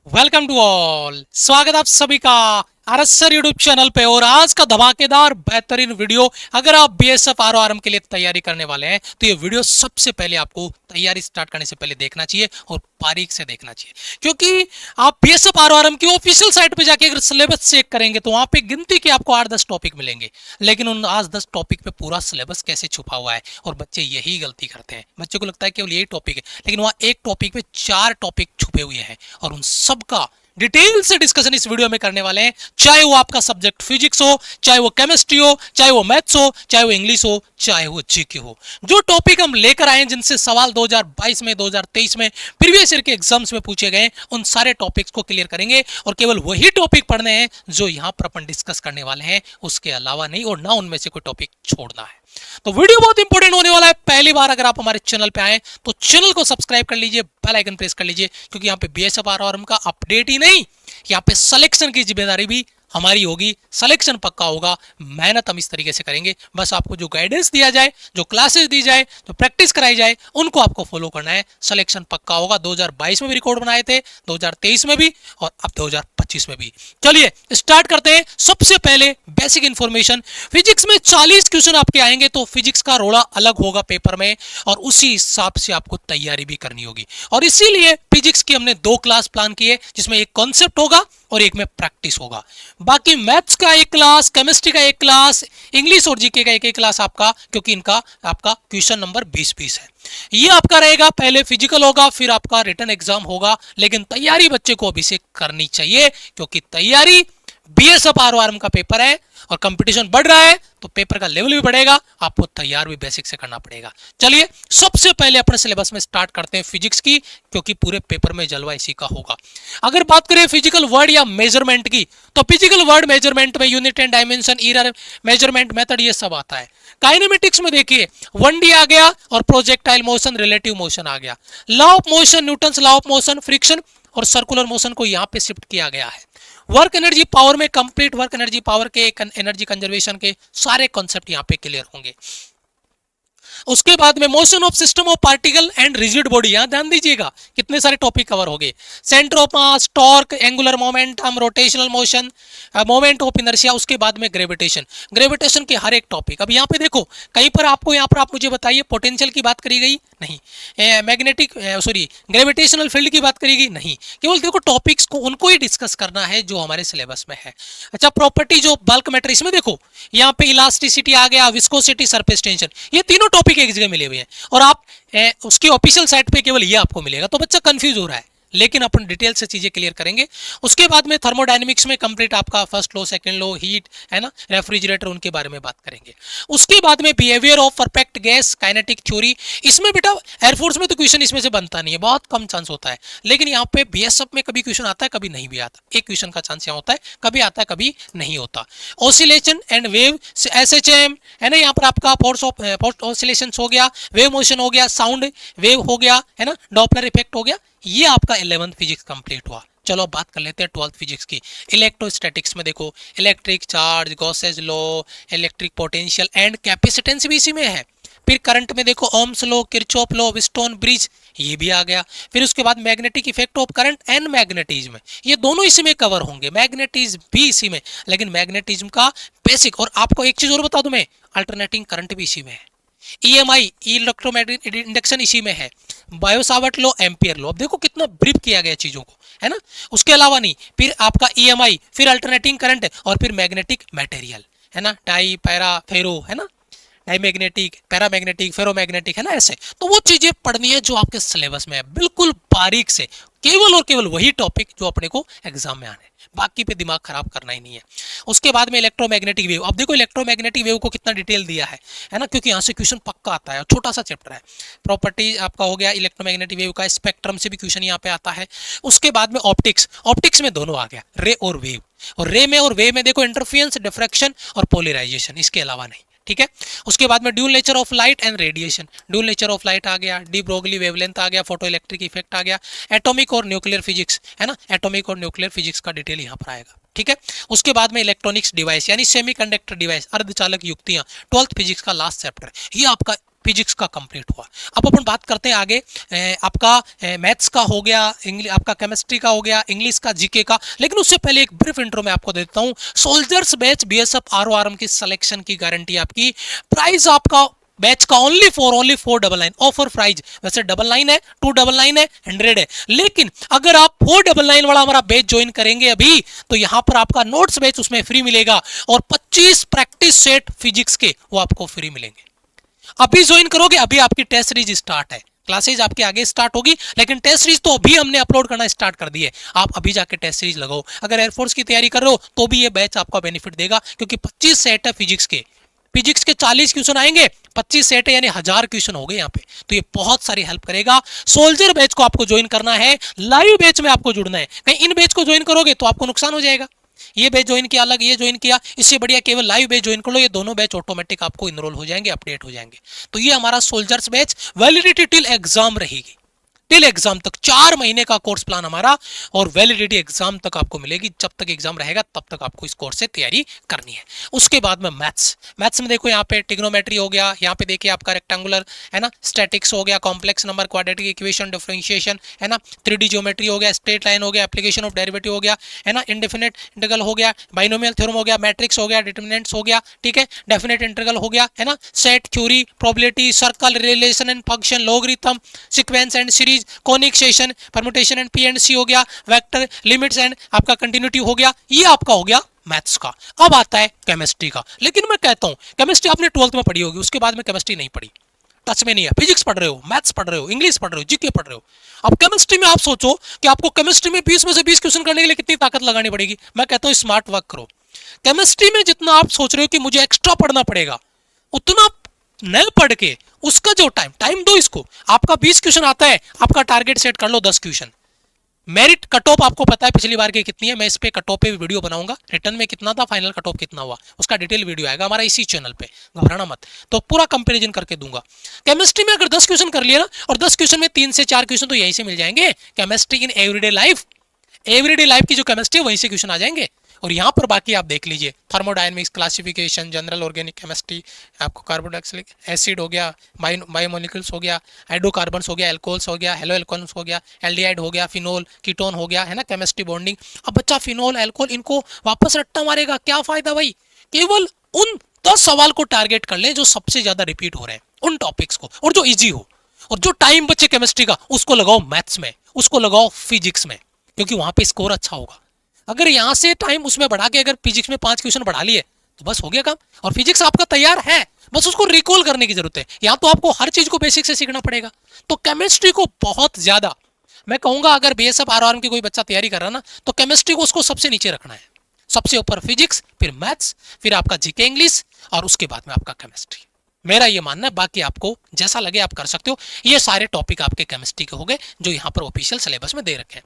Welcome to all, स्वागत आप सभी का आरएसआर यूट्यूब चैनल पे। और आज का धमाकेदार बेहतरीन वीडियो, अगर आप बीएसएफ आरओआरएम के लिए तैयारी करने वाले हैं तो ये वीडियो सबसे पहले आपको तैयारी स्टार्ट करने से पहले देखना चाहिए और बारीक से देखना चाहिए, क्योंकि आप बीएसएफ आरओआरएम की ऑफिशियल साइट पे जाके अगर सिलेबस चेक करेंगे तो वहां पे गिनती के आपको 8-10 टॉपिक मिलेंगे, लेकिन उन 8-10 टॉपिक पे पूरा सिलेबस कैसे छुपा हुआ है। और बच्चे यही गलती करते हैं, बच्चों को लगता है केवल यही टॉपिक है, लेकिन वहां एक टॉपिक पे 4 टॉपिक छुपे हुए हैं और उन सब का डिटेल से डिस्कशन इस वीडियो में करने वाले हैं। चाहे वो आपका सब्जेक्ट फिजिक्स हो, चाहे वो केमिस्ट्री हो, चाहे वो मैथ्स हो, चाहे वो इंग्लिश हो, चाहे वो जीके हो। जो टॉपिक हम लेकर आए हैं, जिनसे सवाल 2022 में 2023 में प्रीवियस ईयर के एग्जाम्स में पूछे गए, उन सारे टॉपिक्स को क्लियर करेंगे और केवल वही टॉपिक पढ़ने हैं जो यहां पर अपन डिस्कस करने वाले हैं, उसके अलावा नहीं, और ना उनमें से कोई टॉपिक छोड़ना है। तो वीडियो बहुत इंपॉर्टेंट होने वाला है। पहली बार अगर आप हमारे चैनल पे आए तो चैनल को सब्सक्राइब कर लीजिए, बेल आइकन प्रेस कर लीजिए, क्योंकि यहाँ पे बीएसएफ आरओआरएम का अपडेट ही नहीं, यहाँ पे सिलेक्शन की जिम्मेदारी भी हमारी होगी। सिलेक्शन पक्का होगा, मेहनत हम इस तरीके से करेंगे, बस आपको जो गाइडेंस दिया जाए, जो क्लासेस दी जाए, जो प्रैक्टिस कराई जाए, उनको आपको फॉलो करना है। सिलेक्शन पक्का होगा। 2022 में भी रिकॉर्ड बनाए थे, 2023 में भी, और अब 2025 में भी। चलिए स्टार्ट करते हैं। सबसे पहले बेसिक इंफॉर्मेशन, फिजिक्स में 40 क्वेश्चन आपके आएंगे, तो फिजिक्स का रोड़ा अलग होगा पेपर में, और उसी हिसाब से आपको तैयारी भी करनी होगी। और इसीलिए फिजिक्स की हमने 2 क्लास प्लान की है, जिसमें एक कॉन्सेप्ट होगा और एक में प्रैक्टिस होगा। बाकी मैथ्स का एक क्लास, केमिस्ट्री का एक क्लास, इंग्लिश और जीके का एक क्लास आपका, क्योंकि इनका आपका क्वेश्चन नंबर 20-20 है। ये आपका रहेगा, पहले फिजिकल होगा, फिर आपका रिटन एग्जाम होगा। लेकिन तैयारी बच्चे को अभी से करनी चाहिए, क्योंकि तैयारी बीएसएफ आरओआरएम का पेपर है और कंपटीशन बढ़ रहा है, तो पेपर का लेवल भी बढ़ेगा, आपको तैयार भी बेसिक से करना पड़ेगा। चलिए सबसे पहले अपने सिलेबस में स्टार्ट करते हैं फिजिक्स की, क्योंकि पूरे पेपर में जलवा इसी का होगा। अगर बात करें फिजिकल वर्ड या मेजरमेंट की, तो फिजिकल वर्ड मेजरमेंट में unit and dimension, error, measurement method, ये सब आता है। काइनेमेटिक्स में देखिए 1D आ गया और प्रोजेक्टाइल मोशन, रिलेटिव मोशन आ गया। Law of motion, Newton's law of motion, friction और सर्कुलर मोशन को यहां पे शिफ्ट किया गया है। वर्क एनर्जी पावर में कंप्लीट वर्क एनर्जी पावर के, एनर्जी कंजर्वेशन के सारे कॉन्सेप्ट यहां पे क्लियर होंगे। उसके बाद में motion of system of particle and rigid body, यहां ध्यान दीजिएगा कितने सारे टॉपिक कवर हो गए। Centre of mass, torque, angular momentum, rotational motion, moment of inertia. उसके बाद में ग्रेविटेशन, ग्रेविटेशन के हर एक टॉपिक। अब यहाँ पे देखो, कहीं पर आपको, यहाँ पर आप मुझे बताइए पोटेंशियल की बात करी गई नहीं, मैग्नेटिक सॉरी ग्रेविटेशनल फील्ड की बात करी गई नहीं। केवल देखो टॉपिक्स को, उनको ही डिस्कस करना है जो हमारे सिलेबस में है। अच्छा, प्रॉपर्टीज ऑफ बल्क मैटर, इसमें देखो यहाँ पे इलास्टिसिटी आ गया, विस्कोसिटी, सरफेस टेंशन, ये तीनों टॉपिक एक जगह मिले हुए हैं, और आप उसकी ऑफिशियल साइट पे केवल ये आपको मिलेगा, तो बच्चा कंफ्यूज हो रहा है, लेकिन अपन डिटेल से चीजें क्लियर करेंगे। उसके बाद में थर्मोडायनेमिक्स में कंप्लीट आपका first law, second law, heat है ना, रेफ्रिजरेटर, उनके बारे में बात करेंगे। उसके बाद में behaviour of perfect gas, kinetic theory. इसमें बेटा एयरफोर्स में तो क्वेश्चन इसमें से बनता नहीं है, बहुत कम चांस होता है, लेकिन यहाँ पे बीएसएफ में कभी क्वेश्चन आता है, कभी नहीं भी आता। एक क्वेश्चन का चांस यहाँ होता है, कभी आता है, कभी नहीं होता। ऑसिलेशन एंड वेव, एसएचएम है ना, यहाँ पर आपका फोर्स ऑफ ऑसिलेशन हो गया, वेव मोशन हो गया, साउंड वेव हो गया, है ना, डॉपलर इफेक्ट हो गया। ये आपका 11th फिजिक्स कंप्लीट हुआ। चलो अब बात कर लेते हैं 12th फिजिक्स की। इलेक्ट्रोस्टैटिक्स में देखो electric charge, Gauss's law, electric potential and capacitance भी इसी में है। फिर करंट में देखो Ohm's law, Kirchhoff law, Wheatstone bridge, ये भी आ गया। फिर उसके बाद magnetic effect of current and magnetism, ये दोनों इसी में कवर होंगे, मैग्नेटिज्म भी इसी में, लेकिन मैग्नेटिज्म का बेसिक। और आपको एक चीज और बता दूं मैं, अल्टरनेटिंग करंट भी इसी में है, ईएमआई, इलेक्ट्रोमैग्नेटिक इंडक्शन इसी में है, बायोसावर्ट लॉ, एम्पियर लॉ। अब देखो कितना ब्रीफ किया गया चीजों को, है ना। उसके अलावा नहीं, फिर आपका ईएमआई, फिर अल्टरनेटिंग करंट, और फिर मैग्नेटिक मटेरियल, है ना, टाई, पैरा, फेरो, है ना, डाईमैग्नेटिक, पैरामैग्नेटिक, फेरोमैग्नेटिक, है ना, ऐसे। तो वो चीजें पढ़नी है जो आपके सिलेबस में है, बिल्कुल बारीक से, केवल और केवल वही टॉपिक जो अपने को एग्जाम में आने, बाकी पे दिमाग खराब करना ही नहीं है। उसके बाद में इलेक्ट्रोमैग्नेटिक वेव। अब देखो इलेक्ट्रोमैग्नेटिक वेव को कितना डिटेल दिया है ना, क्योंकि यहाँ से क्वेश्चन पक्का आता है, छोटा सा चैप्टर है। प्रॉपर्टी आपका हो गया इलेक्ट्रोमैग्नेटिक वेव का, स्पेक्ट्रम से भी क्वेश्चन यहाँ पे आता है। उसके बाद में ऑप्टिक्स, ऑप्टिक्स में दोनों आ गया, रे और वेव। और रे में और वेव में देखो इंटरफेरेंस, डिफ्रैक्शन और पोलराइजेशन, इसके अलावा नहीं, ठीक है। उसके बाद में dual nature of light and radiation, dual nature of light आ गया, डी ब्रोगली वेवलेंथ आ गया, फोटो इलेक्ट्रिक इफेक्ट आ गया, एटॉमिक और न्यूक्लियर फिजिक्स, है ना, एटॉमिक और न्यूक्लियर फिजिक्स का डिटेल यहाँ पर आएगा, ठीक है। उसके बाद में इलेक्ट्रॉनिक्स डिवाइस यानी सेमीकंडक्टर डिवाइस, अर्धचालक युक्तियां, 12th फिजिक्स का लास्ट चैप्टर, ये आपका फिजिक्स का कंप्लीट हुआ। अब अपन बात करते हैं आगे, आपका मैथ्स का हो गया, आपका केमिस्ट्री का हो गया, इंग्लिश का, जीके का। लेकिन उससे पहले एक ब्रीफ इंट्रो मैं आपको देता हूं। सोल्जर्स बैच बीएसएफ आरओआरएम की सिलेक्शन की गारंटी आपकी। प्राइस आपका बैच का ओनली फोर 499 ऑफर प्राइस। वैसे 99 है, 299 है, 100 है, लेकिन अगर आप 499 वाला हमारा बैच ज्वाइन करेंगे अभी, तो यहां पर आपका नोट्स बैच उसमें फ्री मिलेगा और 25 प्रैक्टिस सेट फिजिक्स के वो आपको फ्री मिलेंगे। अभी ज्वाइन करोगे, अभी आपकी टेस्ट सीरीज स्टार्ट है, क्लासेज आपके आगे स्टार्ट होगी, लेकिन टेस्ट सीरीज तो अभी हमने अपलोड करना स्टार्ट कर दी है। आप अभी जाके टेस्ट सीरीज लगाओ। अगर एयरफोर्स की तैयारी कर रहे हो तो भी ये बैच आपका बेनिफिट देगा, क्योंकि 25 सेट है फिजिक्स के। फिजिक्स के 40 क्वेश्चन आएंगे, 25 सेट है यानी 1000 क्वेश्चन हो गए यहाँ पे। तो ये बहुत सारी हेल्प करेगा। सोल्जर बैच को आपको ज्वाइन करना है, लाइव बैच में आपको जुड़ना है। कहीं इन बैच को ज्वाइन करोगे तो आपको नुकसान हो जाएगा। ये बैच ज्वाइन किया अलग, ये ज्वाइन किया, इससे बढ़िया केवल लाइव बैच ज्वाइन कर लो। ये दोनों बैच ऑटोमेटिक आपको इनरोल हो जाएंगे, अपडेट हो जाएंगे। तो ये हमारा soldiers batch, validity till exam रहेगी, टिल एग्जाम तक 4 महीने का कोर्स प्लान हमारा, और वैलिडिटी एग्जाम तक आपको मिलेगी। जब तक एग्जाम रहेगा तब तक आपको इस कोर्स से तैयारी करनी है। उसके बाद में मैथ्स में देखो, यहाँ पे ट्रिग्नोमेट्री हो गया, यहाँ पे देखिए आपका रेक्टेंगुलर है ना, स्टैटिक्स हो गया, complex number, quadratic equation, differentiation है ना, 3D ज्योमेट्री हो गया, स्ट्रेट लाइन हो गया, एप्लीकेशन ऑफ डेरिवेटिव हो गया है ना, इंडेफिनेट इंटीग्रल हो गया, बाइनोमियल थ्योरम हो गया, मैट्रिक्स हो गया, डिटरमिनेंट्स हो गया, ठीक है, डेफिनेट इंटीग्रल हो गया है ना, set theory, probability, circle, relation and function, logarithm, sequence and series, conic section, permutation and P and C हो गया, वेक्टर, लिमिट्स एंड आपका कंटिन्यूटी हो गया। ये आपका हो गया मैथ्स का। अब आता है केमिस्ट्री का। लेकिन मैं कहता हूं केमिस्ट्री आपने 12th में पढ़ी होगी, उसके बाद में केमिस्ट्री नहीं पढ़ी, टच में नहीं है। फिजिक्स पढ़ रहे हो, मैथ्स पढ़ रहे हो, इंग्लिश पढ़ रहे हो, जीके पढ़ रहे हो। अब केमिस्ट्री में आप सोचो कि आपको केमिस्ट्री में 20 में से 20 क्वेश्चन करने के लिए कितनी ताकत लगानी पड़ेगी। मैं कहता हूं स्मार्ट वर्क करो। केमिस्ट्री में जितना आप सोच रहे हो कि मुझे एक्स्ट्रा पढ़ना पड़ेगा, उतना न पढ़ के उसका जो टाइम दो इसको। आपका 20 क्वेश्चन आता है, आपका टारगेट सेट कर लो 10 क्वेश्चन। मेरिट कट ऑफ आपको पता है पिछली बार की कितनी है, मैं इस पे कट ऑफ पे भी वीडियो बनाऊंगा। रिटर्न में कितना था, फाइनल कट ऑफ कितना हुआ, उसका डिटेल वीडियो आएगा हमारा इसी चैनल पे, घबराना मत। तो पूरा कंपैरिजन करके दूंगा। केमिस्ट्री में अगर 10 क्वेश्चन कर लिया ना, और 10 क्वेश्चन में 3 से 4 क्वेश्चन तो यहीं से मिल जाएंगे। Chemistry in everyday life, everyday life की जो केमिस्ट्री है वहीं से क्वेश्चन आ जाएंगे। और यहाँ पर बाकी आप देख लीजिए, thermodynamics, classification, general organic chemistry, आपको कार्बोक्सिलिक एसिड हो गया, बायोमोलिक्यूल्स हो गया, हाइड्रोकार्बन्स हो गया, एल्कोहल्स हो गया, हेलो एल्कोहल्स हो गया, एल्डिहाइड हो गया, फिनोल, कीटोन हो गया है ना, केमिस्ट्री बॉन्डिंग। अब बच्चा फिनोल, एल्कोहल इनको वापस रट्टा मारेगा, क्या फायदा भाई। केवल उन 10 सवाल को टारगेट कर ले जो सबसे ज्यादा रिपीट हो रहे हैं, उन टॉपिक्स को, और जो इजी हो, और जो टाइम बचे केमिस्ट्री का उसको लगाओ मैथ्स में, उसको लगाओ फिजिक्स में, क्योंकि वहां पे स्कोर अच्छा होगा। अगर यहां से टाइम उसमें बढ़ा के अगर फिजिक्स में 5 क्वेश्चन बढ़ा लिए तो बस हो गया काम, और फिजिक्स आपका तैयार है, बस उसको रिकॉल करने की जरूरत है। यहां तो आपको हर चीज को बेसिक से सीखना पड़ेगा। तो केमिस्ट्री को बहुत ज्यादा मैं कहूंगा, अगर बीएसएफ आरओआरएम की कोई बच्चा तैयारी कर रहा है ना, तो केमिस्ट्री को उसको सबसे नीचे रखना है। सबसे ऊपर फिजिक्स, फिर मैथ्स, फिर आपका जीके इंग्लिश, और उसके बाद में आपका केमिस्ट्री। मेरा ये मानना है, बाकी आपको जैसा लगे आप कर सकते हो। ये सारे टॉपिक आपके केमिस्ट्री के हो गए जो यहाँ पर ऑफिशियल सिलेबस में दे रखे हैं।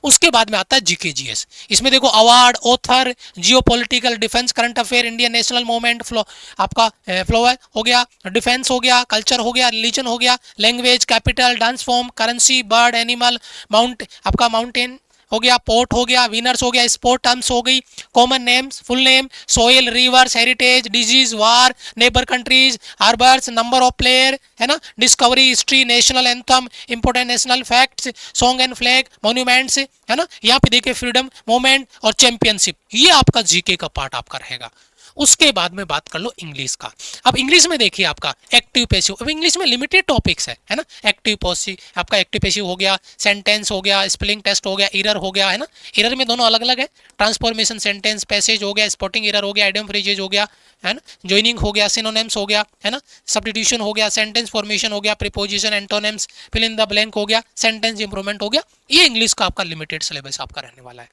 उसके बाद में आता है जीके जीएस। इसमें देखो award, author, geopolitical, defence, current affair, Indian national movement, flow आपका फ्लो हो गया, डिफेंस हो गया, कल्चर हो गया, रिलीजन हो गया, language, capital, dance form, currency, bird, animal, mount आपका माउंटेन हो गया, पोर्ट हो गया, विनर्स हो गया, स्पोर्ट टर्म्स हो गई, common names, full name, soil, reverse, heritage, disease, war, neighbour countries, harbours, number of player है ना, discovery, history, national anthem, important national facts, song and flag, monuments है ना। यहाँ पे देखिए फ्रीडम मूवमेंट और चैंपियनशिप, ये आपका जीके का पार्ट आपका रहेगा। उसके बाद में बात कर लो इंग्लिश का। अब इंग्लिश में देखिए आपका एक्टिव पैसिव, अब इंग्लिश में लिमिटेड टॉपिक्स है ना। एक्टिव पैसिव, आपका एक्टिव पैसिव हो गया, सेंटेंस हो गया, स्पेलिंग टेस्ट हो गया, एरर हो गया है ना। एरर में दोनों अलग अलग है, ट्रांसफॉर्मेशन, सेंटेंस, पैसेज हो गया, स्पॉटिंग एरर हो गया, आइडियम फ्रेजेज हो गया है ना, जॉइनिंग हो गया, सिनोनिम्स हो गया है ना, सब्स्टिट्यूशन हो गया, सेंटेंस फॉर्मेशन हो गया, preposition, antonyms, fill in the blank हो गया, सेंटेंस इंप्रूवमेंट हो गया। ये इंग्लिश का आपका लिमिटेड सिलेबस आपका रहने वाला है।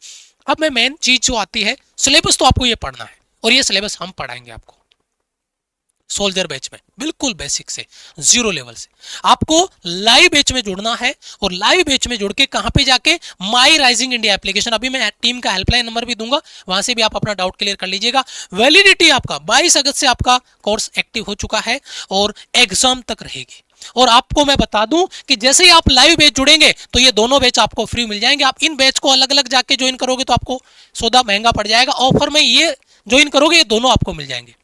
अब मैं मेन चीज जो आती है, सिलेबस तो आपको ये पढ़ना है, और ये सिलेबस हम पढ़ाएंगे आपको सोल्जर बैच में, बिल्कुल बेसिक से, जीरो लेवल से। आपको लाइव बैच में जुड़ना है, और लाइव बैच में जुड़ के कहां पे जाके, माई राइजिंग इंडिया एप्लीकेशन, अभी मैं टीम का हेल्पलाइन नंबर भी दूंगा, वहां से भी आप अपना डाउट क्लियर कर लीजिएगा। वैलिडिटी आपका 22 अगस्त से आपका कोर्स एक्टिव हो चुका है और एग्जाम तक रहेगी। और आपको मैं बता दूं कि जैसे ही आप लाइव बैच जुड़ेंगे तो ये दोनों बैच आपको फ्री मिल जाएंगे। आप इन बैच को अलग अलग जाके ज्वाइन करोगे तो आपको सौदा महंगा पड़ जाएगा। ऑफर में ये ज्वाइन करोगे ये दोनों आपको मिल जाएंगे।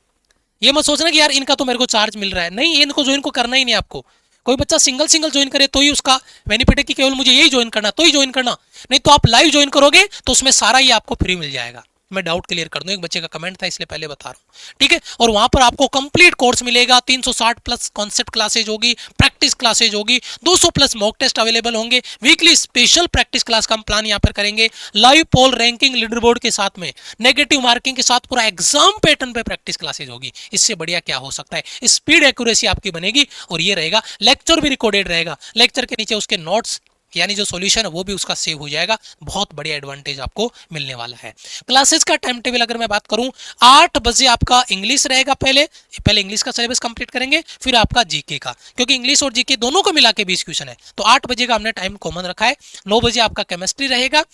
ये मत सोचना कि यार इनका तो मेरे को चार्ज मिल रहा है, नहीं, इनको ज्वाइन को करना ही नहीं आपको। कोई बच्चा सिंगल सिंगल ज्वाइन करे तो ही उसका बेनिफिट है कि केवल मुझे यही ज्वाइन करना तो ही ज्वाइन करना, नहीं तो आप लाइव ज्वाइन करोगे तो उसमें सारा ही आपको फ्री मिल जाएगा। मैं डाउट क्लियर कर दूं, एक बच्चे का कमेंट था इसलिए पहले बता रहा हूं, ठीक है। और वहां पर आपको कंप्लीट कोर्स मिलेगा, 360 प्लस कॉन्सेप्ट क्लासेज होगी, प्रैक्टिस क्लासेज होगी, 200 प्लस मॉक टेस्ट अवेलेबल होंगे, वीकली स्पेशल प्रैक्टिस क्लास का हम प्लान यहां पर करेंगे, लाइव पोल रैंकिंग लीडर बोर्ड के साथ में, नेगेटिव मार्किंग के साथ पूरा एग्जाम पैटर्न पे प्रैक्टिस क्लासेज होगी। इससे बढ़िया क्या हो सकता है। स्पीड एक्यूरेसी आपकी बनेगी और ये रहेगा, लेक्चर भी रिकॉर्डेड रहेगा, लेक्चर के नीचे उसके नोट्स यानी जो सॉल्यूशन है वो भी उसका सेव हो जाएगा। बहुत बढ़िया एडवांटेज आपको मिलने वाला है। क्लासेस का टाइम टेबल अगर मैं बात करूं, 8 बजे आपका इंग्लिश रहेगा, पहले इंग्लिश का सिलेबस कंप्लीट करेंगे, फिर आपका जीके का, क्योंकि इंग्लिश और जीके दोनों को मिला के 20 क्वेश्चन है, तो 8 बजे का हमने टाइम कॉमन रखा है। 9 बजे आपका केमिस्ट्री रहेगा,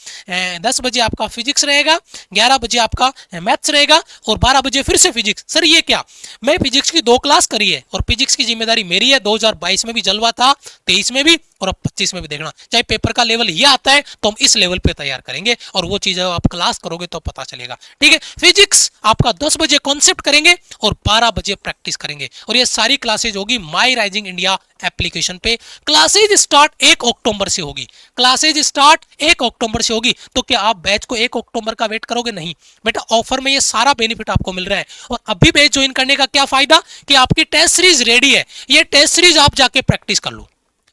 10 बजे आपका फिजिक्स रहेगा, 11 बजे आपका मैथ्स रहेगा और 12 बजे फिर से फिजिक्स। सर ये क्या, मैं फिजिक्स की 2 क्लास करी है और फिजिक्स की जिम्मेदारी मेरी है, 2022 में भी जलवा था, 23 में भी और अब 25 में भी। देखना चाहे पेपर का लेवल ये आता है तो हम इस लेवल पे तैयार करेंगे और वो चीज आप क्लास करोगे तो पता चलेगा, ठीक है। फिजिक्स आपका 10 बजे कॉन्सेप्ट करेंगे और 12 बजे प्रैक्टिस करेंगे और ये सारी क्लासेज होगी माई राइजिंग इंडिया एप्लीकेशन पे। क्लासेज स्टार्ट 1 अक्टूबर से होगी, क्लासेज स्टार्ट 1 अक्टूबर से होगी। तो क्या आप बैच को 1 अक्टूबर का वेट करोगे? नहीं बेटा, ऑफर में ये सारा बेनिफिट आपको मिल रहा है। और अभी बैच ज्वाइन करने का क्या फायदा कि आपकी टेस्ट सीरीज रेडी है, ये टेस्ट सीरीज आप जाके प्रैक्टिस कर लो,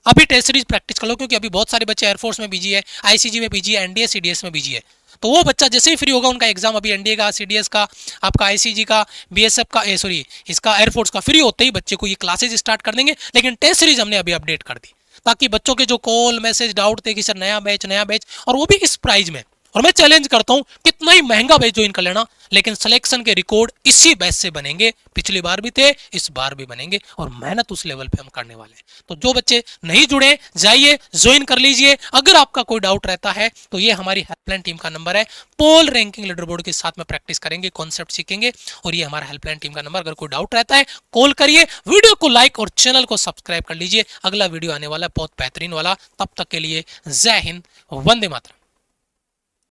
अभी टेस्ट सीरीज प्रैक्टिस कर लो, क्योंकि अभी बहुत सारे बच्चे एयरफोर्स में बिजी है, आईसीजी में बिजी है, एनडीए सीडीएस में बिजी है। तो वो बच्चा जैसे ही फ्री होगा, उनका एग्जाम अभी एनडीए का, सीडीएस का, आपका आईसीजी का, बीएसएफ का, सॉरी इसका एयरफोर्स का फ्री होते ही बच्चे को ये क्लासेज स्टार्ट कर देंगे। लेकिन टेस्ट सीरीज हमने अभी अपडेट कर दी ताकि बच्चों के जो कॉल मैसेज डाउट थे कि सर नया बैच और वो भी इस प्राइस में। और मैं चैलेंज करता हूं कितना ही महंगा बैच ज्वाइन कर लेना, लेकिन सिलेक्शन के रिकॉर्ड इसी बैच से बनेंगे, पिछली बार भी थे, इस बार भी बनेंगे और मेहनत उस लेवल पे हम करने वाले हैं। तो जो बच्चे नहीं जुड़े जाइए ज्वाइन कर लीजिए। अगर आपका कोई डाउट रहता है तो ये हमारी हेल्पलाइन टीम का नंबर है, पोल रैंकिंग लीडर बोर्ड के साथ में प्रैक्टिस करेंगे, कॉन्सेप्ट सीखेंगे और ये हमारा हेल्पलाइन टीम का नंबर। अगर कोई डाउट रहता है कॉल करिए, वीडियो को लाइक और चैनल को सब्सक्राइब कर लीजिए। अगला वीडियो आने वाला है बहुत बेहतरीन वाला, तब तक के लिए जय हिंद, वंदे मातरम।